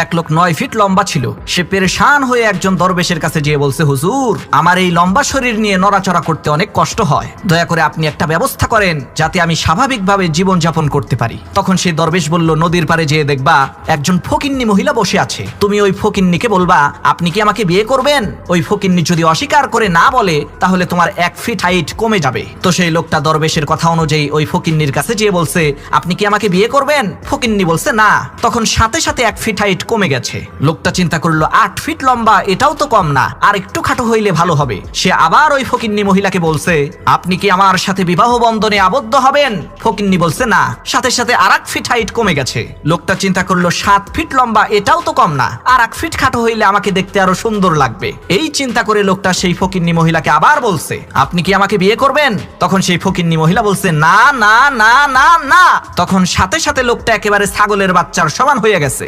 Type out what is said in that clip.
এক লোক 9 ফিট লম্বা ছিল। সে পেরেশান হয়ে একজন দরবেশের কাছে গিয়ে বলছে, হুজুর, আমার এই লম্বা শরীর নিয়ে নড়াচড়া করতে অনেক কষ্ট হয়, দয়া করে আপনি একটা ব্যবস্থা করেন যাতে আমি স্বাভাবিকভাবে জীবন যাপন করতে পারি। তখন সেই দরবেশ বলল, নদীর পাড়ে যেয়ে দেখবা একজন ফকিন্নি মহিলা বসে আছে, তুমি ওই ফকিন্নিকে বলবা আপনি কি আমাকে বিয়ে করবেন। ওই ফকিন্নি যদি অস্বীকার করে না বলে তাহলে তোমার 1 ফিট হাইট কমে যাবে। তো সেই লোকটা দরবেশের কথা অনুযায়ী ওই ফকিন্নির কাছে যেয়ে বলছে, আপনি কি আমাকে বিয়ে করবেন। ফকিন্নি বলছে না। তখন সাথে সাথে 1 ফিট হাইট কমে গেছে। লোকটা চিন্তা করলো, 8 ফিট লম্বা, এটাও তো কম না, আর একটু খাটো হইলে ভালো হবে। সে আবার ওই ফকিন্নি মহিলাকে বলছে, আপনি কি আমার সাথে বিবাহ বন্ধনে আবদ্ধ হবেন। ফকিন্নি বলছে না। সাথে সাথে আর 1 ফিট হাইট কমে গেছে। লোকটা চিন্তা করলো, 7 ফিট লম্বা, এটাও তো কম না, আর 1 ফিট খাটো হইলে আমাকে দেখতে আরো সুন্দর লাগবে। এই চিন্তা করে লোকটা সেই ফকিন্নি মহিলাকে আবার বলছে, আপনি কি আমাকে বিয়ে করবেন। তখন সেই ফকিন্নি মহিলা বলছে, না না না না না। তখন সাথে সাথে লোকটা একেবারে ছাগলের বাচ্চার সমান হয়ে গেছে।